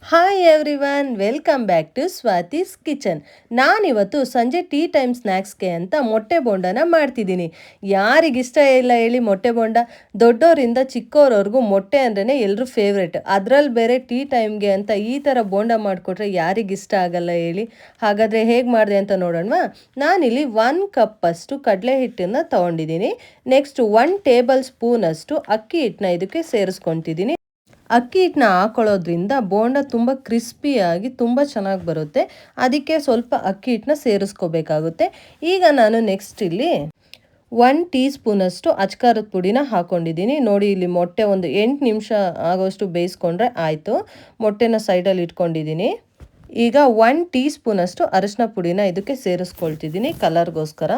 Hi everyone, welcome back to Swathi's kitchen. ನಾನಿವತ್ತು ಸಂಜೆ tea time ಸ್ನ್ಯಾಕ್ಸ್ಗೆ ಅಂತ ಮೊಟ್ಟೆ ಬೋಂಡನ ಮಾಡ್ತಿದ್ದೀನಿ. ಯಾರಿಗಿಷ್ಟ ಇಲ್ಲ ಹೇಳಿ ಮೊಟ್ಟೆ ಬೋಂಡ? ದೊಡ್ಡೋರಿಂದ ಚಿಕ್ಕವರವರೆಗೂ ಮೊಟ್ಟೆ ಅಂದ್ರೇ ಎಲ್ಲರೂ ಫೇವ್ರೆಟ್. ಅದರಲ್ಲಿ ಬೇರೆ ಟೀ ಟೈಮ್ಗೆ ಅಂತ ಈ ಥರ ಬೋಂಡ ಮಾಡಿಕೊಟ್ರೆ ಯಾರಿಗಿಷ್ಟ ಆಗಲ್ಲ ಹೇಳಿ? ಹಾಗಾದರೆ ಹೇಗೆ ಮಾಡಿದೆ ಅಂತ ನೋಡೋಣವಾ? ನಾನಿಲ್ಲಿ 1 ಕಪ್ಪಷ್ಟು ಕಡಲೆ ಹಿಟ್ಟನ್ನು ತೊಗೊಂಡಿದ್ದೀನಿ. ನೆಕ್ಸ್ಟ್ 1 ಟೇಬಲ್ ಸ್ಪೂನಷ್ಟು ಅಕ್ಕಿ ಹಿಟ್ಟನ್ನ ಇದಕ್ಕೆ ಸೇರಿಸ್ಕೊತಿದ್ದೀನಿ. ಅಕ್ಕಿ ಹಿಟ್ಟನ್ನ ಹಾಕೊಳ್ಳೋದ್ರಿಂದ ಬೋಂಡ ತುಂಬ ಕ್ರಿಸ್ಪಿಯಾಗಿ ತುಂಬ ಚೆನ್ನಾಗಿ ಬರುತ್ತೆ. ಅದಕ್ಕೆ ಸ್ವಲ್ಪ ಅಕ್ಕಿ ಹಿಟ್ಟನ್ನ ಸೇರಿಸ್ಕೋಬೇಕಾಗುತ್ತೆ. ಈಗ ನಾನು ನೆಕ್ಸ್ಟ್ ಇಲ್ಲಿ 1 ಟೀ ಸ್ಪೂನಷ್ಟು ಅಚ್ಕಾರದ ಪುಡಿನ ಹಾಕ್ಕೊಂಡಿದ್ದೀನಿ. ನೋಡಿ, ಇಲ್ಲಿ ಮೊಟ್ಟೆ ಒಂದು 8 ನಿಮಿಷ ಆಗೋಷ್ಟು ಬೇಯಿಸ್ಕೊಂಡ್ರೆ ಆಯಿತು. ಮೊಟ್ಟೆನ ಸೈಡಲ್ಲಿ ಇಟ್ಕೊಂಡಿದ್ದೀನಿ. ಈಗ 1 ಟೀ ಸ್ಪೂನಷ್ಟು ಅರಿಶಿನ ಪುಡಿನ ಇದಕ್ಕೆ ಸೇರಿಸ್ಕೊಳ್ತಿದ್ದೀನಿ ಕಲರ್ಗೋಸ್ಕರ.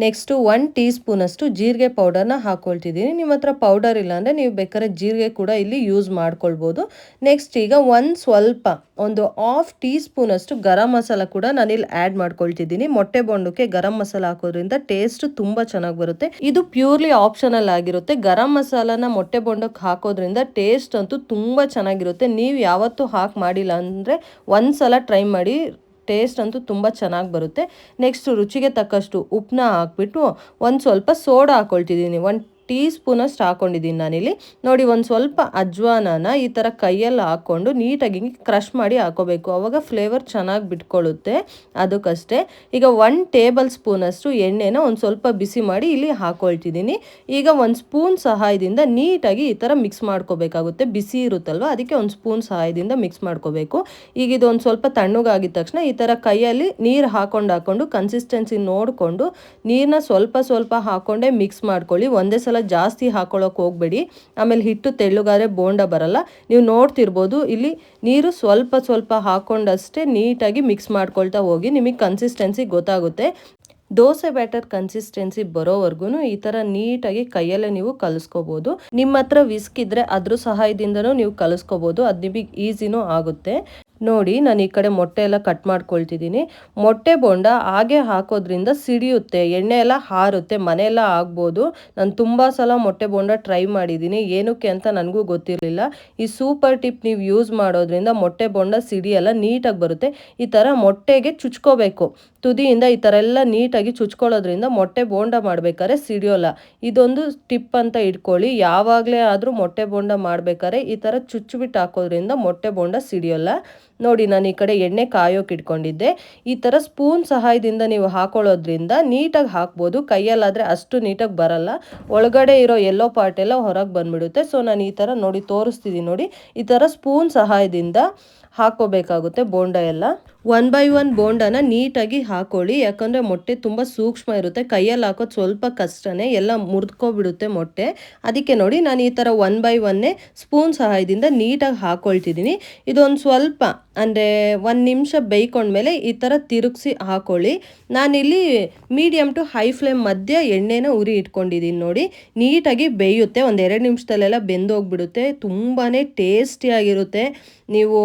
ನೆಕ್ಸ್ಟು 1 ಟೀ ಸ್ಪೂನಷ್ಟು ಜೀರಿಗೆ ಪೌಡರ್ನ ಹಾಕ್ಕೊಳ್ತಿದ್ದೀನಿ. ನಿಮ್ಮ ಹತ್ರ ಪೌಡರ್ ಇಲ್ಲ ಅಂದರೆ ನೀವು ಬೇಕಾದ್ರೆ ಜೀರಿಗೆ ಕೂಡ ಇಲ್ಲಿ ಯೂಸ್ ಮಾಡ್ಕೊಳ್ಬೋದು. ನೆಕ್ಸ್ಟ್ ಈಗ ಒಂದು ಹಾಫ್ ಟೀ ಸ್ಪೂನಷ್ಟು ಗರಂ ಮಸಾಲ ಕೂಡ ನಾನಿಲ್ಲಿ ಆ್ಯಡ್ ಮಾಡ್ಕೊಳ್ತಿದ್ದೀನಿ. ಮೊಟ್ಟೆ ಬೋಂಡಕ್ಕೆ ಗರಂ ಮಸಾಲ ಹಾಕೋದ್ರಿಂದ ಟೇಸ್ಟ್ ತುಂಬ ಚೆನ್ನಾಗಿ ಬರುತ್ತೆ. ಇದು ಪ್ಯೂರ್ಲಿ ಆಪ್ಷನಲ್ ಆಗಿರುತ್ತೆ. ಗರಂ ಮಸಾಲಾನ ಮೊಟ್ಟೆ ಬೋಂಡಕ್ಕೆ ಹಾಕೋದ್ರಿಂದ ಟೇಸ್ಟ್ ಅಂತೂ ತುಂಬ ಚೆನ್ನಾಗಿರುತ್ತೆ. ನೀವು ಯಾವತ್ತೂ ಹಾಕಿ ಮಾಡಿಲ್ಲ ಅಂದರೆ ಒಂದ್ಸಲ ಟ್ರೈ ಮಾಡಿ, ಟೇಸ್ಟ್ ಅಂತೂ ತುಂಬ ಚೆನ್ನಾಗಿ ಬರುತ್ತೆ. ನೆಕ್ಸ್ಟ್ ರುಚಿಗೆ ತಕ್ಕಷ್ಟು ಉಪ್ಪನ್ನ ಹಾಕ್ಬಿಟ್ಟು ಒಂದು ಸ್ವಲ್ಪ ಸೋಡಾ ಹಾಕ್ಕೊಳ್ತಿದ್ದೀನಿ. 1 ಟೀ ಸ್ಪೂನಷ್ಟು ಹಾಕ್ಕೊಂಡಿದ್ದೀನಿ ನಾನಿಲ್ಲಿ. ನೋಡಿ, ಒಂದು ಸ್ವಲ್ಪ ಅಜ್ವಾನನ ಈ ಥರ ಕೈಯಲ್ಲಿ ಹಾಕ್ಕೊಂಡು ನೀಟಾಗಿ ಕ್ರಷ್ ಮಾಡಿ ಹಾಕೋಬೇಕು. ಆವಾಗ ಫ್ಲೇವರ್ ಚೆನ್ನಾಗಿ ಬಿಟ್ಕೊಳ್ಳುತ್ತೆ, ಅದಕ್ಕಷ್ಟೇ. ಈಗ 1 ಟೇಬಲ್ ಸ್ಪೂನಷ್ಟು ಎಣ್ಣೆನ ಒಂದು ಸ್ವಲ್ಪ ಬಿಸಿ ಮಾಡಿ ಇಲ್ಲಿ ಹಾಕ್ಕೊಳ್ತಿದ್ದೀನಿ. ಈಗ 1 ಸ್ಪೂನ್ ಸಹಾಯದಿಂದ ನೀಟಾಗಿ ಈ ಥರ ಮಿಕ್ಸ್ ಮಾಡ್ಕೋಬೇಕಾಗುತ್ತೆ. ಬಿಸಿ ಇರುತ್ತಲ್ವ, ಅದಕ್ಕೆ 1 ಸ್ಪೂನ್ ಸಹಾಯದಿಂದ ಮಿಕ್ಸ್ ಮಾಡ್ಕೋಬೇಕು. ಈಗ ಇದೊಂದು ಸ್ವಲ್ಪ ತಣ್ಣಗಾಗಿದ ತಕ್ಷಣ ಈ ಥರ ಕೈಯಲ್ಲಿ ನೀರು ಹಾಕೊಂಡು ಕನ್ಸಿಸ್ಟೆನ್ಸಿ ನೋಡಿಕೊಂಡು ನೀರನ್ನ ಸ್ವಲ್ಪ ಹಾಕ್ಕೊಂಡೇ ಮಿಕ್ಸ್ ಮಾಡ್ಕೊಳ್ಳಿ. ಒಂದೇ ಸಲ ಜಾಸ್ತಿ ಹಾಕೊಳ್ಳೋಕೆ ಹೋಗಬೇಡಿ, ಆಮೇಲೆ ಹಿಟ್ಟು ತೆಳ್ಳಗಾದರೆ ಬೋಂಡ ಬರಲ್ಲ. ನೀವು ನೋಡ್ತಿರ್ಬೋದು, ಇಲ್ಲಿ ನೀರು ಸ್ವಲ್ಪ ಹಾಕ್ಕೊಂಡಷ್ಟೇ ನೀಟಾಗಿ ಮಿಕ್ಸ್ ಮಾಡ್ಕೊಳ್ತಾ ಹೋಗಿ. ನಿಮಗೆ ಕನ್ಸಿಸ್ಟೆನ್ಸಿ ಗೊತ್ತಾಗುತ್ತೆ. ದೋಸೆ ಬ್ಯಾಟರ್ ಕನ್ಸಿಸ್ಟೆನ್ಸಿ ಬರೋವರೆಗೂ ಈ ಥರ ನೀಟಾಗಿ ಕೈಯಲ್ಲೇ ನೀವು ಕಲಿಸ್ಕೋಬೋದು. ನಿಮ್ಮ ಹತ್ರ ವಿಸ್ಕ್ ಇದ್ದರೆ ಅದ್ರ ಸಹಾಯದಿಂದನೂ ನೀವು ಕಲಿಸ್ಕೋಬೋದು. ಅದು ನಿಮಗೆ ಈಸಿನೂ ಆಗುತ್ತೆ. ನೋಡಿ, ನಾನು ಈ ಕಡೆ ಮೊಟ್ಟೆ ಎಲ್ಲ ಕಟ್ ಮಾಡ್ಕೊಳ್ತಿದ್ದೀನಿ. ಮೊಟ್ಟೆ ಬೋಂಡ ಹಾಗೆ ಹಾಕೋದ್ರಿಂದ ಸಿಡಿಯುತ್ತೆ, ಎಣ್ಣೆ ಎಲ್ಲ ಹಾರುತ್ತೆ, ಮನೆಯೆಲ್ಲ ಆಗ್ಬೋದು. ನಾನು ತುಂಬ ಸಲ ಮೊಟ್ಟೆ ಬೋಂಡ ಟ್ರೈ ಮಾಡಿದ್ದೀನಿ. ಏನಕ್ಕೆ ಅಂತ ನನಗೂ ಗೊತ್ತಿರಲಿಲ್ಲ. ಈ ಸೂಪರ್ ಟಿಪ್ ನೀವು ಯೂಸ್ ಮಾಡೋದ್ರಿಂದ ಮೊಟ್ಟೆ ಬೋಂಡ ಸಿಡಿಯಲ್ಲ, ನೀಟಾಗಿ ಬರುತ್ತೆ. ಈ ಥರ ಮೊಟ್ಟೆಗೆ ಚುಚ್ಕೋಬೇಕು, ತುದಿಯಿಂದ ಈ ಥರ ಎಲ್ಲ ನೀಟಾಗಿ ಚುಚ್ಕೊಳ್ಳೋದ್ರಿಂದ ಮೊಟ್ಟೆ ಬೋಂಡ ಮಾಡ್ಬೇಕಾದ್ರೆ ಸಿಡಿಯೋಲ್ಲ. ಇದೊಂದು ಟಿಪ್ ಅಂತ ಇಟ್ಕೊಳ್ಳಿ. ಯಾವಾಗಲೇ ಆದರೂ ಮೊಟ್ಟೆ ಬೋಂಡ ಮಾಡ್ಬೇಕಾದ್ರೆ ಈ ಥರ ಚುಚ್ಚಿಬಿಟ್ಟು ಹಾಕೋದ್ರಿಂದ ಮೊಟ್ಟೆ ಬೋಂಡ ಸಿಡಿಯೋಲ್ಲ. ನೋಡಿ, ನಾನು ಈ ಕಡೆ ಎಣ್ಣೆ ಕಾಯೋಕೆ ಇಟ್ಕೊಂಡಿದ್ದೆ. ಈ ಥರ ಸ್ಪೂನ್ ಸಹಾಯದಿಂದ ನೀವು ಹಾಕೊಳ್ಳೋದ್ರಿಂದ ನೀಟಾಗಿ ಹಾಕ್ಬೋದು. ಕೈಯಲ್ಲಾದರೆ ಅಷ್ಟು ನೀಟಾಗಿ ಬರಲ್ಲ, ಒಳಗಡೆ ಇರೋ ಎಲ್ಲೋ ಪಾರ್ಟ್ ಎಲ್ಲ ಹೊರಗೆ ಬಂದುಬಿಡುತ್ತೆ. ಸೊ ನಾನು ಈ ಥರ ನೋಡಿ ತೋರಿಸ್ತಿದ್ದೀನಿ. ನೋಡಿ, ಈ ಥರ ಸ್ಪೂನ್ ಸಹಾಯದಿಂದ ಹಾಕೋಬೇಕಾಗುತ್ತೆ ಬೋಂಡ ಎಲ್ಲ. 1 by 1 ಬೋಂಡನ ನೀಟಾಗಿ ಹಾಕೊಳ್ಳಿ, ಯಾಕಂದರೆ ಮೊಟ್ಟೆ ತುಂಬ ಸೂಕ್ಷ್ಮ ಇರುತ್ತೆ. ಕೈಯಲ್ಲಿ ಹಾಕೋದು ಸ್ವಲ್ಪ ಕಷ್ಟನೇ, ಎಲ್ಲ ಮುರಿದ್ಕೊಬಿಡುತ್ತೆ ಮೊಟ್ಟೆ. ಅದಕ್ಕೆ ನೋಡಿ, ನಾನು ಈ ಥರ 1 by 1 ಸ್ಪೂನ್ ಸಹಾಯದಿಂದ ನೀಟಾಗಿ ಹಾಕ್ಕೊಳ್ತಿದ್ದೀನಿ. ಇದೊಂದು ಸ್ವಲ್ಪ ಅಂದರೆ 1 ನಿಮಿಷ ಬೇಯ್ಕೊಂಡ್ಮೇಲೆ ಈ ಥರ ತಿರುಗಿಸಿ ಹಾಕ್ಕೊಳ್ಳಿ. ನಾನಿಲ್ಲಿ ಮೀಡಿಯಮ್ ಟು ಹೈ ಫ್ಲೇಮ್ ಮಧ್ಯೆ ಎಣ್ಣೆನ ಉರಿ ಇಟ್ಕೊಂಡಿದ್ದೀನಿ. ನೋಡಿ, ನೀಟಾಗಿ ಬೇಯುತ್ತೆ. 1-2 ನಿಮಿಷದಲ್ಲೆಲ್ಲ ಬೆಂದೋಗ್ಬಿಡುತ್ತೆ. ತುಂಬಾ ಟೇಸ್ಟಿಯಾಗಿರುತ್ತೆ. ನೀವು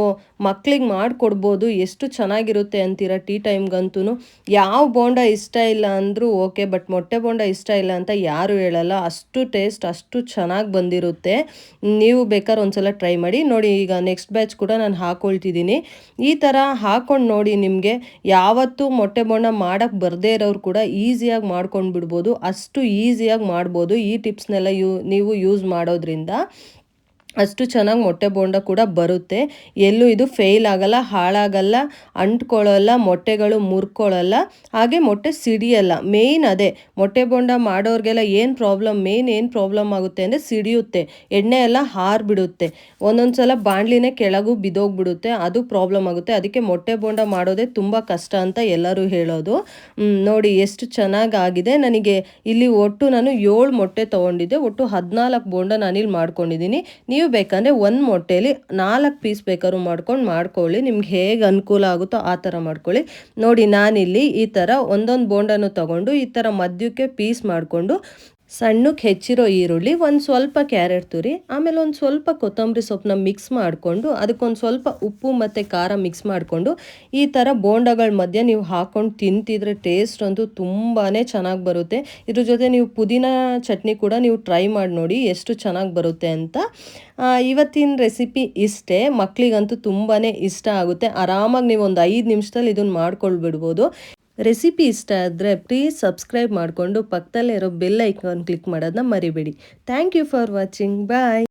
ಮಕ್ಳಿಗೆ ಮಾಡಿಕೊಡ್ಬೋದು. ಎಷ್ಟು ಚೆನ್ನಾಗಿರುತ್ತೆ ಅಂತೀರ ಟೀ ಟೈಮ್ಗಂತೂ. ಯಾವ ಬೋಂಡ ಇಷ್ಟ ಇಲ್ಲ ಅಂದರೂ ಓಕೆ, ಬಟ್ ಮೊಟ್ಟೆ ಬೋಂಡ ಇಷ್ಟ ಇಲ್ಲ ಅಂತ ಯಾರು ಹೇಳಲ್ಲ. ಅಷ್ಟು ಟೇಸ್ಟ್, ಅಷ್ಟು ಚೆನ್ನಾಗಿ ಬಂದಿರುತ್ತೆ. ನೀವು ಬೇಕಾದ್ರೆ ಒಂದ್ಸಲ ಟ್ರೈ ಮಾಡಿ. ನೋಡಿ, ಈಗ ನೆಕ್ಸ್ಟ್ ಬ್ಯಾಚ್ ಕೂಡ ನಾನು ಹಾಕ್ಕೊಳ್ತಿದ್ದೀನಿ. ಈ ಥರ ಹಾಕ್ಕೊಂಡು ನೋಡಿ, ನಿಮಗೆ ಯಾವತ್ತೂ ಮೊಟ್ಟೆ ಬೋಂಡ ಮಾಡೋಕ್ಕೆ ಬರದೇ ಇರೋರು ಕೂಡ ಈಸಿಯಾಗಿ ಮಾಡ್ಕೊಂಡು ಬಿಡ್ಬೋದು. ಅಷ್ಟು ಈಸಿಯಾಗಿ ಮಾಡ್ಬೋದು ಈ ಟಿಪ್ಸ್ನೆಲ್ಲ ನೀವು ಯೂಸ್ ಮಾಡೋದ್ರಿಂದ. ಅಷ್ಟು ಚೆನ್ನಾಗಿ ಮೊಟ್ಟೆ ಬೋಂಡ ಕೂಡ ಬರುತ್ತೆ. ಎಲ್ಲೂ ಇದು ಫೇಲ್ ಆಗಲ್ಲ, ಹಾಳಾಗಲ್ಲ, ಅಂಟ್ಕೊಳ್ಳಲ್ಲ, ಮೊಟ್ಟೆಗಳು ಮುರ್ಕೊಳ್ಳಲ್ಲ, ಹಾಗೆ ಮೊಟ್ಟೆ ಸಿಡಿಯಲ್ಲ. ಮೇಯ್ನ್ ಅದೇ ಮೊಟ್ಟೆ ಬೋಂಡ ಮಾಡೋರಿಗೆಲ್ಲ ಏನು ಪ್ರಾಬ್ಲಮ್ ಆಗುತ್ತೆ ಅಂದರೆ ಸಿಡಿಯುತ್ತೆ, ಎಣ್ಣೆ ಎಲ್ಲ ಹಾರಿಬಿಡುತ್ತೆ, ಒಂದೊಂದು ಸಲ ಬಾಣಲಿನೇ ಕೆಳಗೂ ಬಿದ್ದೋಗ್ಬಿಡುತ್ತೆ, ಅದು ಪ್ರಾಬ್ಲಮ್ ಆಗುತ್ತೆ. ಅದಕ್ಕೆ ಮೊಟ್ಟೆ ಬೋಂಡ ಮಾಡೋದೇ ತುಂಬ ಕಷ್ಟ ಅಂತ ಎಲ್ಲರೂ ಹೇಳೋದು. ನೋಡಿ ಎಷ್ಟು ಚೆನ್ನಾಗಾಗಿದೆ. ನನಗೆ ಇಲ್ಲಿ ಒಟ್ಟು ನಾನು 7 ಮೊಟ್ಟೆ ತೊಗೊಂಡಿದ್ದೆ. ಒಟ್ಟು 14 ಬೋಂಡ ನಾನಿಲ್ಲಿ ಮಾಡ್ಕೊಂಡಿದ್ದೀನಿ. ನೀವು ಬೇಕಂದರೆ 1 ಮೊಟ್ಟೆಯಲ್ಲಿ 4 ಪೀಸ್ ಬೇಕಾದ್ರೂ ಮಾಡ್ಕೊಳ್ಳಿ. ನಿಮ್ಗೆ ಹೇಗೆ ಅನುಕೂಲ ಆಗುತ್ತೋ ಆ ಥರ ಮಾಡ್ಕೊಳ್ಳಿ. ನೋಡಿ, ನಾನಿಲ್ಲಿ ಈ ಥರ ಒಂದೊಂದು ಬೋಂಡನ್ನು ತಗೊಂಡು ಈ ಥರ ಮಧ್ಯಕ್ಕೆ ಪೀಸ್ ಮಾಡಿಕೊಂಡು ಸಣ್ಣಕ್ಕೆ ಹೆಚ್ಚಿರೋ ಈರುಳ್ಳಿ, ಒಂದು ಸ್ವಲ್ಪ ಕ್ಯಾರೆಟ್ ತುರಿ, ಆಮೇಲೆ ಒಂದು ಸ್ವಲ್ಪ ಕೊತ್ತಂಬರಿ ಸೊಪ್ಪನ್ನ ಮಿಕ್ಸ್ ಮಾಡಿಕೊಂಡು ಅದಕ್ಕೊಂದು ಸ್ವಲ್ಪ ಉಪ್ಪು ಮತ್ತು ಖಾರ ಮಿಕ್ಸ್ ಮಾಡಿಕೊಂಡು ಈ ಥರ ಬೋಂಡಗಳ ಮಧ್ಯೆ ನೀವು ಹಾಕ್ಕೊಂಡು ತಿಂತಿದ್ರೆ ಟೇಸ್ಟ್ ಅಂತೂ ತುಂಬಾ ಚೆನ್ನಾಗಿ ಬರುತ್ತೆ. ಇದ್ರ ಜೊತೆ ನೀವು ಪುದೀನ ಚಟ್ನಿ ಕೂಡ ನೀವು ಟ್ರೈ ಮಾಡಿ ನೋಡಿ ಎಷ್ಟು ಚೆನ್ನಾಗಿ ಬರುತ್ತೆ ಅಂತ. ಇವತ್ತಿನ ರೆಸಿಪಿ ಇಷ್ಟೇ. ಮಕ್ಕಳಿಗಂತೂ ತುಂಬಾ ಇಷ್ಟ ಆಗುತ್ತೆ. ಆರಾಮಾಗಿ ನೀವು ಒಂದು 5 ನಿಮಿಷದಲ್ಲಿ ಇದನ್ನು ಮಾಡ್ಕೊಳ್ಬಿಡ್ಬೋದು. ರೆಸಿಪಿ ಇಷ್ಟ ಆದರೆ ಪ್ಲೀಸ್ ಸಬ್ಸ್ಕ್ರೈಬ್ ಮಾಡಿಕೊಂಡು ಪಕ್ಕದಲ್ಲೇ ಇರೋ ಬೆಲ್ ಐಕಾನ್ ಕ್ಲಿಕ್ ಮಾಡೋದನ್ನ ಮರಿಬೇಡಿ. Thank you for watching. Bye.